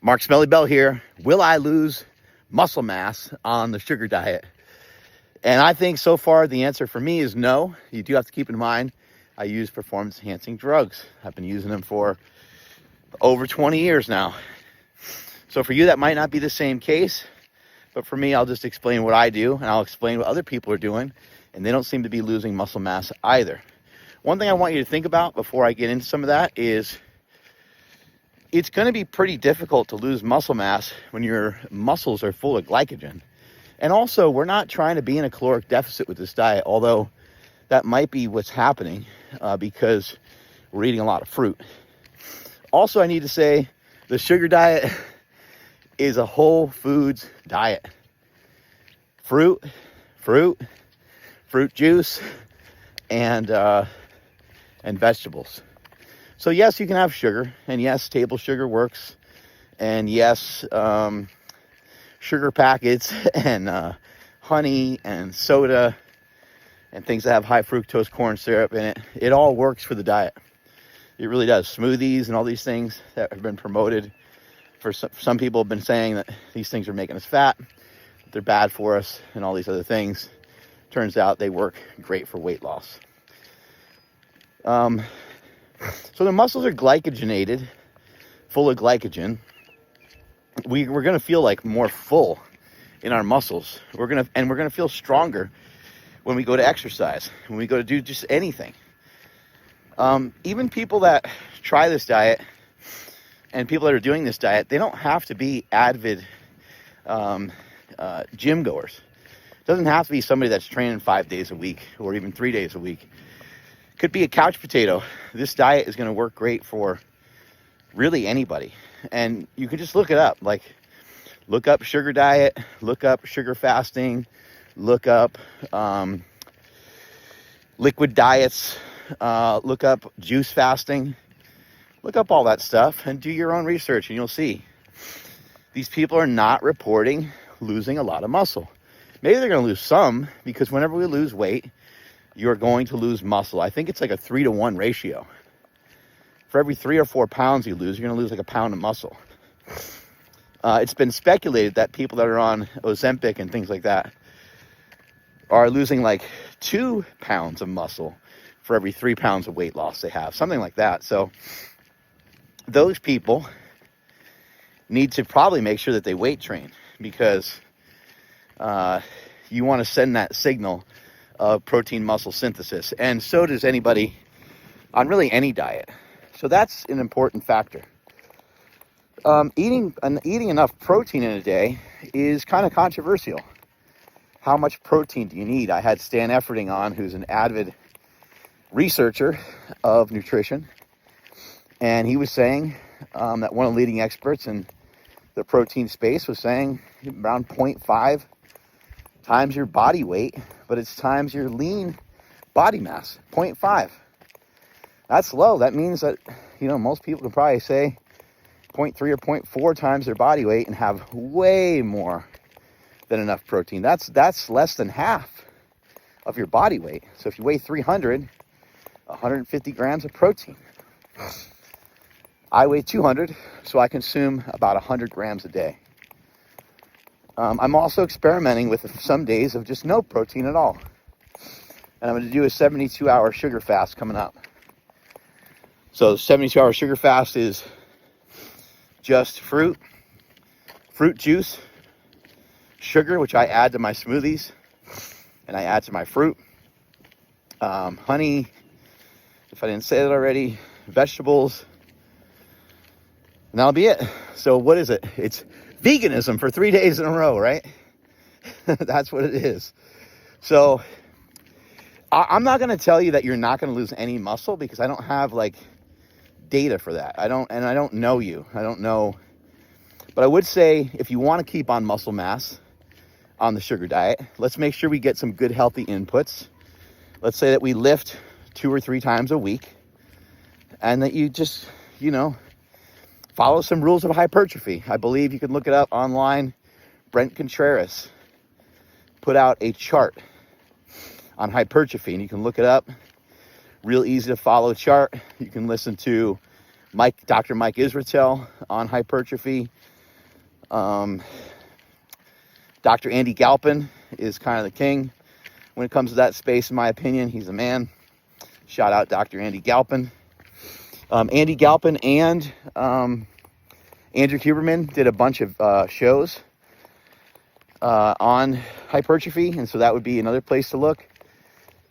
Mark Smelly Bell here. Will I lose muscle mass on the sugar diet? And I think so far the answer for me is no. You do have to keep in mind I use performance enhancing drugs. I've been using them for over 20 years now. So for you, that might not be the same case. But for me, I'll just explain what I do, and I'll explain what other people are doing, and they don't seem to be losing muscle mass either. One thing I want you to think about before I get into some of that is it's going to be pretty difficult to lose muscle mass when your muscles are full of glycogen. And also, we're not trying to be in a caloric deficit with this diet, although that might be what's happening because we're eating a lot of fruit. Also, I need to say the sugar diet is a whole foods diet. Fruit juice, and vegetables. So yes, you can have sugar, and yes, table sugar works, and yes, sugar packets and honey and soda and things that have high fructose corn syrup in it, it all works for the diet. It really does. Smoothies and all these things that have been promoted, for some people have been saying that these things are making us fat, they're bad for us, and all these other things. Turns out they work great for weight loss. So the muscles are glycogenated, full of glycogen. We're going to feel like more full in our muscles. We're going to feel stronger when we go to exercise, when we go to do just anything. Even people that try this diet and people that are doing this diet, they don't have to be avid gym goers. It doesn't have to be somebody that's training 5 days a week or even 3 days a week. Could be a couch potato. This diet is going to work great for really anybody. And you can just look it up. Like, look up sugar diet, look up sugar fasting, look up liquid diets, look up juice fasting. Look up all that stuff and do your own research, and you'll see these people are not reporting losing a lot of muscle. Maybe they're going to lose some, because whenever we lose weight, you're going to lose muscle. I think it's like a 3-to-1 ratio. For every 3 or 4 pounds you lose, you're going to lose like a pound of muscle. It's been speculated that people that are on Ozempic and things like that are losing like 2 pounds of muscle for every 3 pounds of weight loss they have, something like that. So those people need to probably make sure that they weight train, because you want to send that signal of protein muscle synthesis, and so does anybody on really any diet. So that's an important factor. Eating enough protein in a day is kind of controversial. How much protein do you need? I had Stan Efferding on, who's an avid researcher of nutrition, and he was saying that one of the leading experts in the protein space was saying around 0.5 times your body weight, but it's times your lean body mass. 0.5. That's low. That means that, most people can probably say 0.3 or 0.4 times their body weight and have way more than enough protein. That's less than half of your body weight. So if you weigh 300, 150 grams of protein. I weigh 200, so I consume about 100 grams a day. I'm also experimenting with some days of just no protein at all. And I'm going to do a 72-hour sugar fast coming up. So the 72-hour sugar fast is just fruit juice, sugar, which I add to my smoothies, and I add to my fruit, honey, if I didn't say that already, vegetables, and that'll be it. So what is it? It's veganism for 3 days in a row, right? That's what it is. So I'm not going to tell you that you're not going to lose any muscle, because I don't have data for that. I don't know you. I don't know. But I would say, if you want to keep on muscle mass on the sugar diet, let's make sure we get some good healthy inputs. Let's say that we lift 2 or 3 times a week, and that you just, follow some rules of hypertrophy. I believe you can look it up online. Brent Contreras put out a chart on hypertrophy, and you can look it up. Real easy to follow chart. You can listen to Dr. Mike Israetel on hypertrophy. Dr. Andy Galpin is kind of the king when it comes to that space, in my opinion. He's a man. Shout out Dr. Andy Galpin. Andy Galpin and Andrew Huberman did a bunch of shows on hypertrophy, and so that would be another place to look.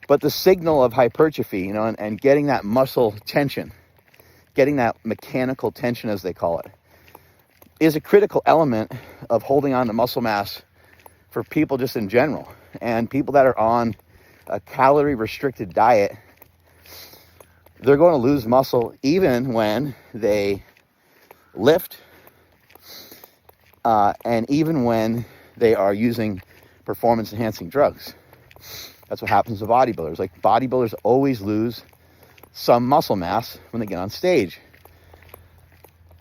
But the signal of hypertrophy, and getting that muscle tension, getting that mechanical tension, as they call it, is a critical element of holding on to muscle mass for people just in general. And people that are on a calorie-restricted diet, they're going to lose muscle even when they lift, and even when they are using performance-enhancing drugs. That's what happens to bodybuilders. Like, bodybuilders always lose some muscle mass when they get on stage.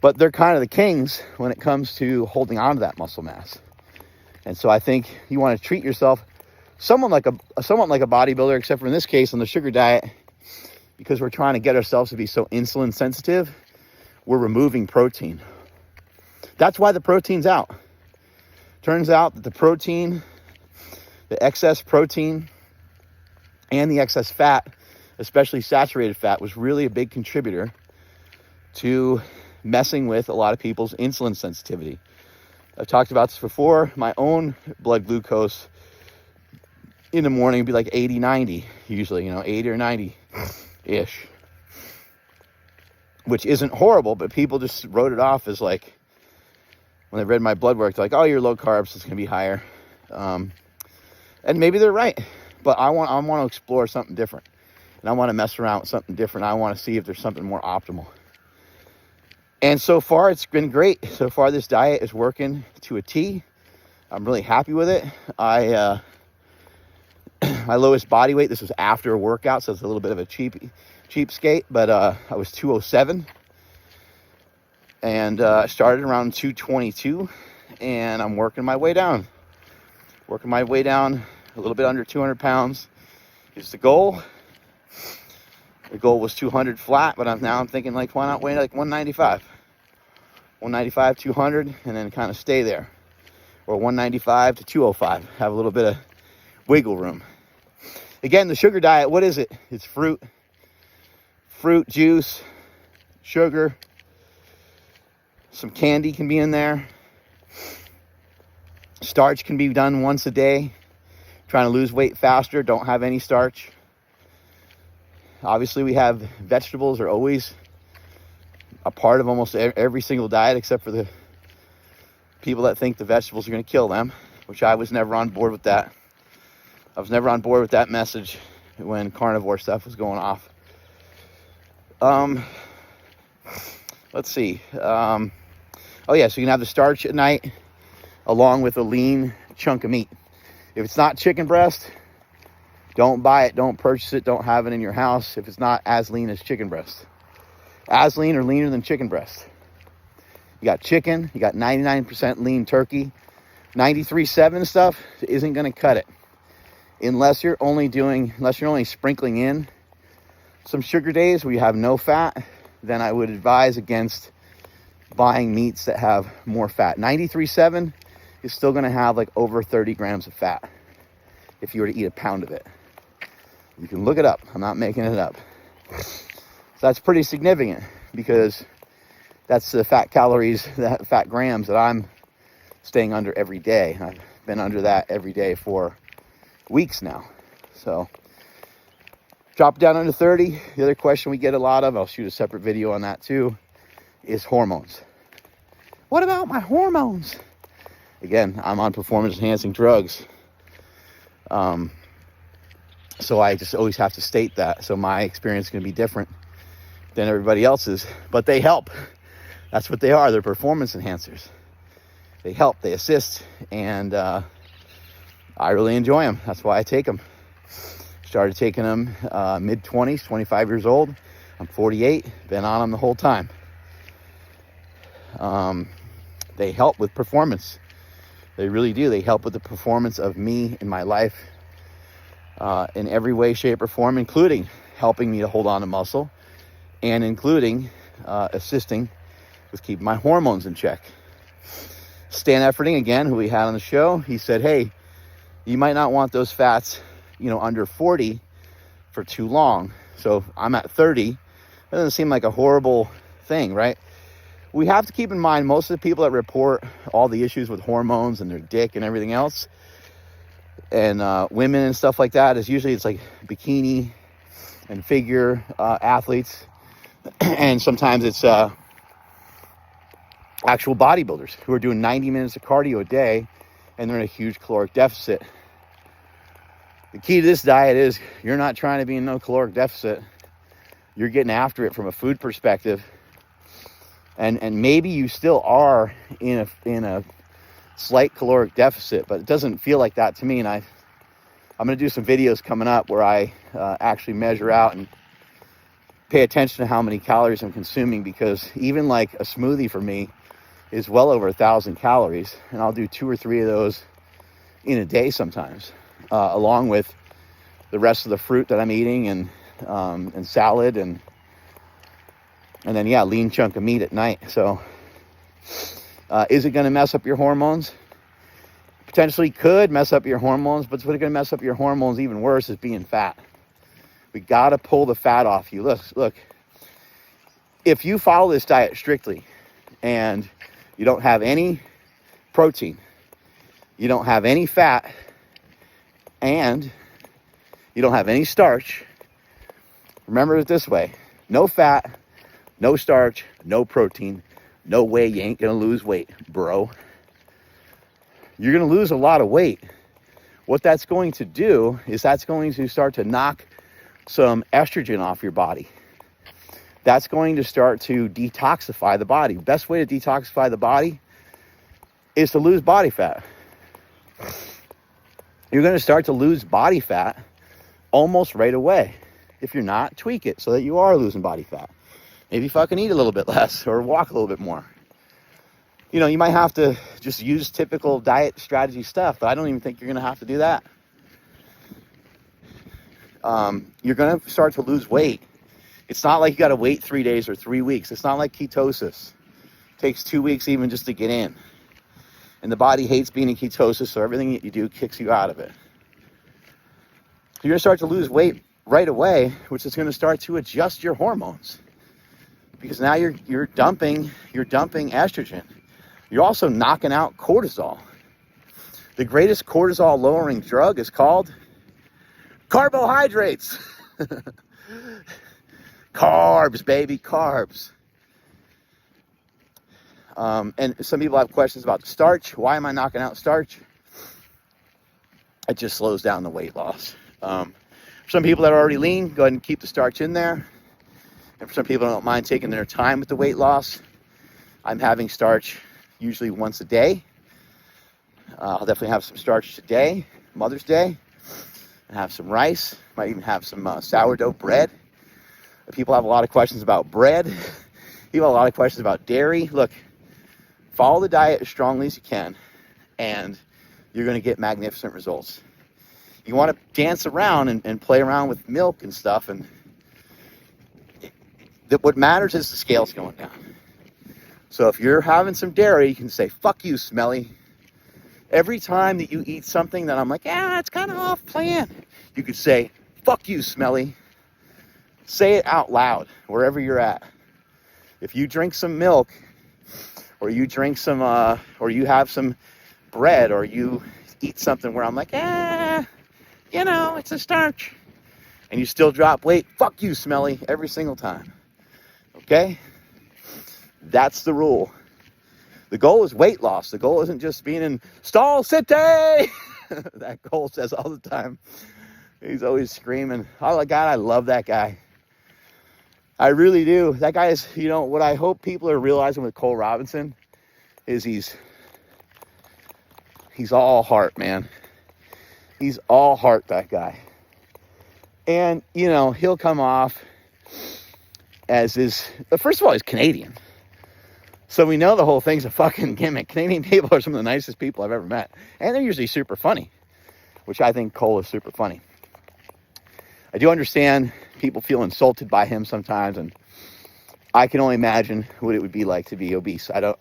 But they're kind of the kings when it comes to holding on to that muscle mass. And so I think you want to treat yourself somewhat like a bodybuilder, except for in this case on the sugar diet, because we're trying to get ourselves to be so insulin sensitive, we're removing protein. That's why the protein's out. Turns out that the protein, the excess protein, and the excess fat, especially saturated fat, was really a big contributor to messing with a lot of people's insulin sensitivity. I've talked about this before. My own blood glucose in the morning would be like 80, 90, usually, 80 or 90-ish, which isn't horrible, but people just wrote it off as like, when they read my blood work, they're like, oh, you're low carbs, it's going to be higher. And maybe they're right, but I want to explore something different, and I want to mess around with something different. I want to see if there's something more optimal. And so far, it's been great. So far, this diet is working to a T. I'm really happy with it. My lowest body weight, this was after a workout, so it's a little bit of a cheapskate, but I was 207. And I started around 222, and I'm working my way down. Working my way down a little bit under 200 pounds is the goal. The goal was 200 flat, but I'm thinking, like, why not weigh like 195? 195, 200, and then kind of stay there. Or 195 to 205. Have a little bit of wiggle room. Again, the sugar diet, what is it? It's fruit, juice, sugar. Some candy can be in there. Starch can be done once a day. Trying to lose weight faster, don't have any starch. Obviously, we have vegetables are always a part of almost every single diet, except for the people that think the vegetables are going to kill them, which I was never on board with that. I was never on board with that message when carnivore stuff was going off. Let's see. Oh yeah, so you can have the starch at night along with a lean chunk of meat. If it's not chicken breast, don't buy it, don't purchase it, don't have it in your house if it's not as lean as chicken breast. As lean or leaner than chicken breast. You got chicken, you got 99% lean turkey. 93.7 stuff isn't going to cut it. Unless you're only sprinkling in some sugar days where you have no fat, then I would advise against buying meats that have more fat. 93.7 is still going to have like over 30 grams of fat if you were to eat a pound of it. You can look it up. I'm not making it up. So that's pretty significant because that's the fat calories, that fat grams that I'm staying under every day. I've been under that every day for weeks now. So drop it down under 30. The other question we get a lot of, I'll shoot a separate video on that too, is hormones. What about my hormones? Again, I'm on performance enhancing drugs. So I just always have to state that. So my experience is going to be different than everybody else's, but they help. That's what they are. They're performance enhancers. They help, they assist, and I really enjoy them. That's why I take them. Started taking them mid-20s, 25 years old. I'm 48, been on them the whole time. They help with performance. They really do. They help with the performance of me in my life in every way, shape, or form, including helping me to hold on to muscle and including assisting with keeping my hormones in check. Stan Efferding, again, who we had on the show, he said, hey, you might not want those fats, under 40 for too long. So I'm at 30. That doesn't seem like a horrible thing, right? We have to keep in mind most of the people that report all the issues with hormones and their dick and everything else, and women and stuff like that, is usually it's like bikini and figure athletes, and sometimes it's actual bodybuilders who are doing 90 minutes of cardio a day and they're in a huge caloric deficit. The key to this diet is you're not trying to be in no caloric deficit. You're getting after it from a food perspective. And maybe you still are in a slight caloric deficit, but it doesn't feel like that to me. And I'm going to do some videos coming up where I actually measure out and pay attention to how many calories I'm consuming, because even like a smoothie for me is well over 1,000 calories, and I'll do 2 or 3 of those in a day sometimes, along with the rest of the fruit that I'm eating and salad and then lean chunk of meat at night. So is it going to mess up your hormones? Potentially could mess up your hormones, but what's going to mess up your hormones even worse is being fat. We got to pull the fat off you. Look, if you follow this diet strictly and you don't have any protein, you don't have any fat, and you don't have any starch, remember it this way: no fat, no starch, no protein, no way you ain't gonna lose weight, bro. You're gonna lose a lot of weight. What that's going to do is that's going to start to knock some estrogen off your body. That's going to start to detoxify the body. Best way to detoxify the body is to lose body fat. You're going to start to lose body fat almost right away. If you're not, tweak it so that you are losing body fat. Maybe fucking eat a little bit less or walk a little bit more. You might have to just use typical diet strategy stuff, but I don't even think you're going to have to do that. You're going to start to lose weight. It's not like you got to wait 3 days or 3 weeks. It's not like ketosis. It takes 2 weeks even just to get in. And the body hates being in ketosis, so everything that you do kicks you out of it. You're going to start to lose weight right away, which is going to start to adjust your hormones. Because now you're dumping estrogen. You're also knocking out cortisol. The greatest cortisol lowering drug is called carbohydrates. Carbs, baby, carbs. And some people have questions about starch. Why am I knocking out starch? It just slows down the weight loss. For some people that are already lean, go ahead and keep the starch in there. And for some people that don't mind taking their time with the weight loss, I'm having starch usually once a day. I'll definitely have some starch today, Mother's Day. I have some rice. Might even have some sourdough bread. People have a lot of questions about bread. People have a lot of questions about dairy. Look, follow the diet as strongly as you can, and you're going to get magnificent results. You want to dance around and play around with milk and stuff, and what matters is the scale's going down. So if you're having some dairy, you can say, fuck you, Smelly. Every time that you eat something that I'm like, it's kind of off plan, you could say, fuck you, Smelly. Say it out loud, wherever you're at. If you drink some milk, or you drink some, or you have some bread, or you eat something where I'm like, it's a starch, and you still drop weight, fuck you, Smelly, every single time. Okay? That's the rule. The goal is weight loss. The goal isn't just being in Stall City. That Cole says all the time. He's always screaming. Oh, God, I love that guy. I really do. That guy is, what I hope people are realizing with Cole Robinson is he's all heart, man. He's all heart, that guy. And, he'll come off as first of all, he's Canadian. So we know the whole thing's a fucking gimmick. Canadian people are some of the nicest people I've ever met. And they're usually super funny, which I think Cole is super funny. I do understand people feel insulted by him sometimes, and I can only imagine what it would be like to be obese. I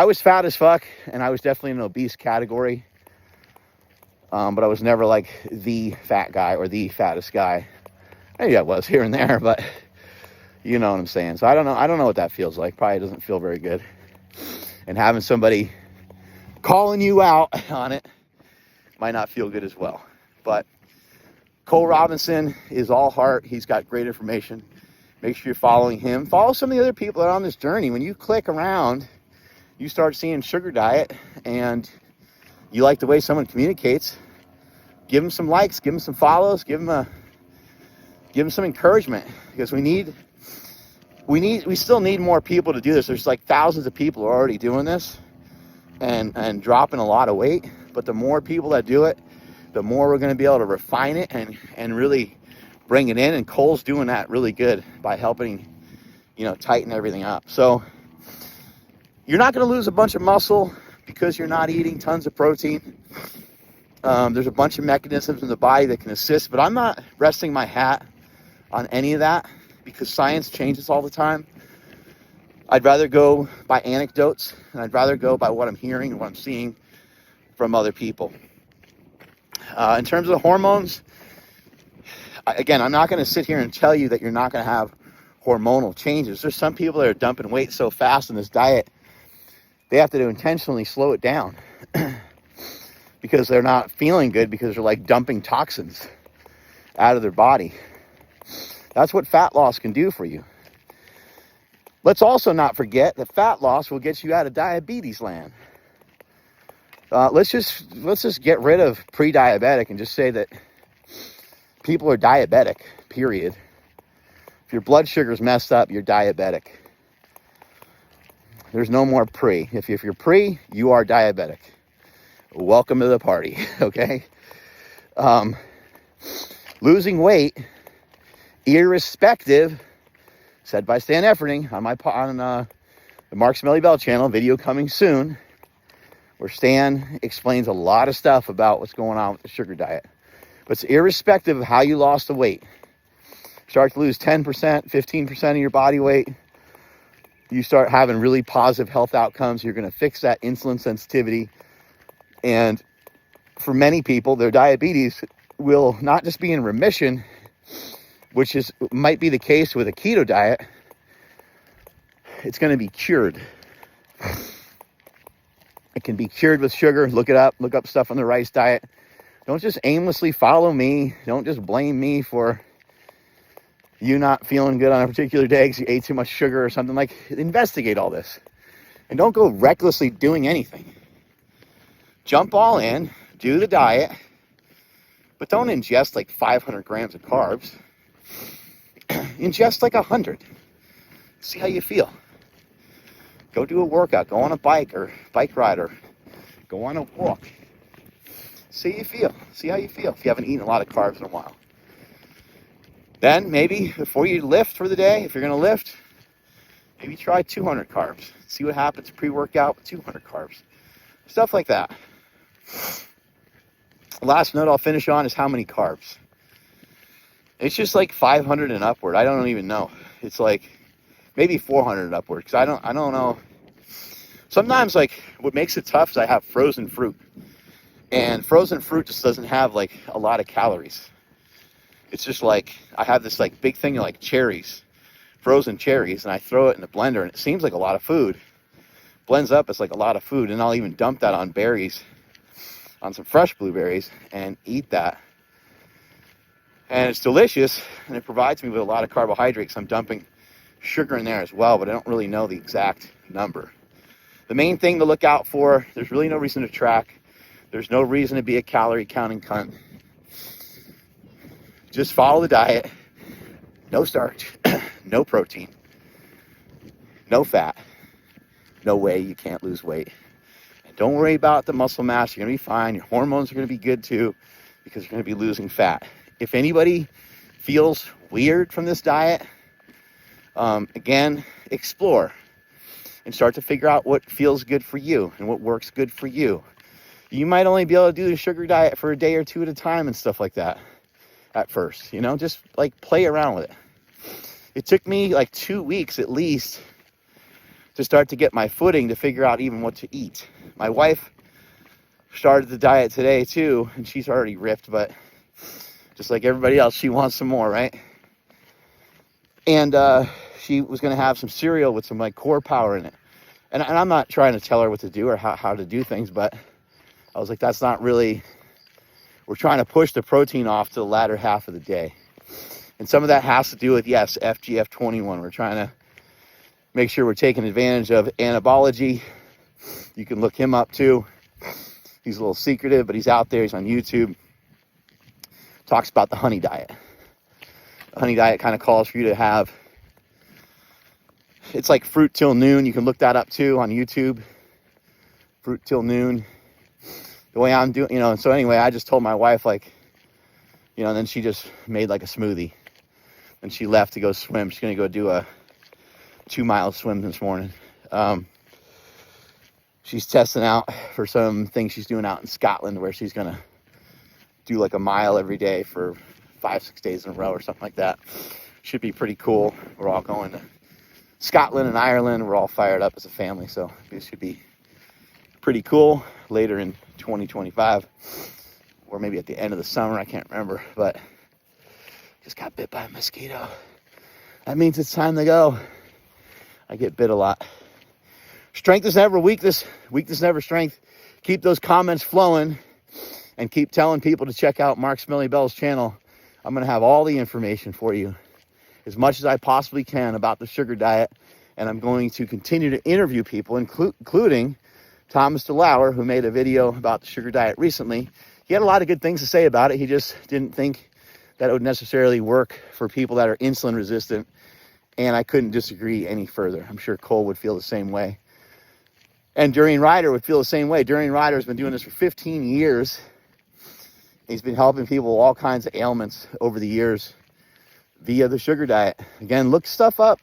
was fat as fuck, and I was definitely in an obese category. But I was never like the fat guy or the fattest guy. Maybe I was here and there, but you know what I'm saying. So I don't know what that feels like. Probably doesn't feel very good. And having somebody calling you out on it might not feel good as well. But Cole Robinson is all heart. He's got great information. Make sure you're following him. Follow some of the other people that are on this journey. When you click around, you start seeing sugar diet and you like the way someone communicates, give them some likes, give them some follows, give them some encouragement, because we still need more people to do this. There's like thousands of people who are already doing this and dropping a lot of weight. But the more people that do it, the more we're going to be able to refine it and really bring it in. And Cole's doing that really good by helping, tighten everything up. So you're not going to lose a bunch of muscle because you're not eating tons of protein. There's a bunch of mechanisms in the body that can assist, but I'm not resting my hat on any of that because science changes all the time. I'd rather go by anecdotes, and I'd rather go by what I'm hearing and what I'm seeing from other people. In terms of the hormones, again, I'm not going to sit here and tell you that you're not going to have hormonal changes. There's some people that are dumping weight so fast in this diet, they have to intentionally slow it down because they're not feeling good, because they're like dumping toxins out of their body. That's what fat loss can do for you. Let's also not forget that fat loss will get you out of diabetes land. Let's just get rid of pre-diabetic and just say that people are diabetic, period. If your blood sugar's messed up, you're diabetic. There's no more pre. If you're pre, you are diabetic. Welcome to the party, okay? Losing weight, irrespective, said by Stan Efferding on the Mark Smelly Bell channel, video coming soon, where Stan explains a lot of stuff about what's going on with the sugar diet. But it's irrespective of how you lost the weight. Start to lose 10%, 15% of your body weight. You start having really positive health outcomes. You're going to fix that insulin sensitivity. And for many people, their diabetes will not just be in remission, which might be the case with a keto diet. It's going to be cured. It can be cured with sugar. Look it up. Look up stuff on the rice diet. Don't just aimlessly follow me. Don't just blame me for you not feeling good on a particular day because you ate too much sugar or something. Like, investigate all this. And don't go recklessly doing anything. Jump all in. Do the diet. But don't ingest like 500 grams of carbs. Ingest like 100. See how you feel. Go do a workout. Go on a bike or bike ride, or go on a walk. See how you feel. See how you feel if you haven't eaten a lot of carbs in a while. Then maybe before you lift for the day, if you're going to lift, maybe try 200 carbs. See what happens pre-workout with 200 carbs. Stuff like that. Last note I'll finish on is how many carbs. It's just like 500 and upward. I don't even know. It's like maybe 400 and upward, because I don't know. Sometimes, like, what makes it tough is I have frozen fruit. And frozen fruit just doesn't have like a lot of calories. It's just like, I have this like big thing of like cherries, frozen cherries, and I throw it in the blender, and it seems like a lot of food. Blends up, it's like a lot of food, and I'll even dump that on berries, on some fresh blueberries, and eat that. And it's delicious, and it provides me with a lot of carbohydrates. I'm dumping sugar in there as well, but I don't really know the exact number. The main thing to look out for, there's really no reason to track. There's no reason to be a calorie counting cunt. Just follow the diet. No starch, no protein, no fat, no way you can't lose weight. And don't worry about the muscle mass. You're going to be fine. Your hormones are going to be good too, because you're going to be losing fat. If anybody feels weird from this diet, again, explore and start to figure out what feels good for you and what works good for you. You might only be able to do the sugar diet for a day or two at a time and stuff like that at first, just like play around with it. it took me like 2 weeks at least to start to get my footing to figure out even what to eat. My wife started the diet today too, and she's already ripped, but just like everybody else, she wants some more, right? And she was going to have some cereal with some like core power in it. And I'm not trying to tell her what to do or how to do things, but I was like, that's not really, we're trying to push the protein off to the latter half of the day. And some of that has to do with, yes, FGF21. We're trying to make sure we're taking advantage of anabology. You can look him up too. He's a little secretive, but he's out there. He's on YouTube. Talks about the honey diet. The honey diet kind of calls for you to have, it's like fruit till noon. You can look that up too on YouTube. Fruit till noon. The way I'm doing, so anyway, I just told my wife, like, and then she just made like a smoothie. And she left to go swim. She's going to go do a 2-mile swim this morning. She's testing out for some things she's doing out in Scotland where she's going to do like a mile every day for 5-6 days in a row or something like that. Should be pretty cool. We're all going to Scotland and Ireland. We're all fired up as a family, so this should be pretty cool later in 2025 or maybe at the end of the summer. I can't remember, but just got bit by a mosquito. That means it's time to go. I get bit a lot. Strength is never weakness. Weakness never strength. Keep those comments flowing and keep telling people to check out Mark Smelly Bell's channel. I'm going to have all the information for you as much as I possibly can about the sugar diet. And I'm going to continue to interview people, including Thomas DeLauer, who made a video about the sugar diet recently. He had a lot of good things to say about it. He just didn't think that it would necessarily work for people that are insulin resistant. And I couldn't disagree any further. I'm sure Cole would feel the same way. And Durian Ryder would feel the same way. Durian Ryder has been doing this for 15 years. He's been helping people with all kinds of ailments over the years via the sugar diet. Again, look stuff up.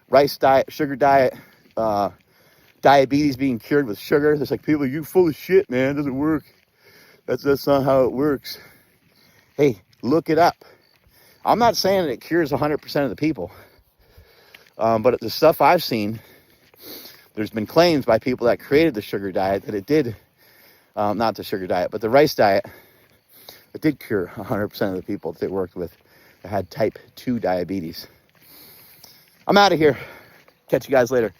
Rice diet, sugar diet, diabetes being cured with sugar. There's like people, you full of shit, man. It doesn't work. That's not how it works. Hey, look it up. I'm not saying that it cures 100% of the people. But the stuff I've seen, there's been claims by people that created the sugar diet that it did, not the sugar diet, but the rice diet, it did cure 100% of the people that they worked with that had type 2 diabetes. I'm out of here. Catch you guys later.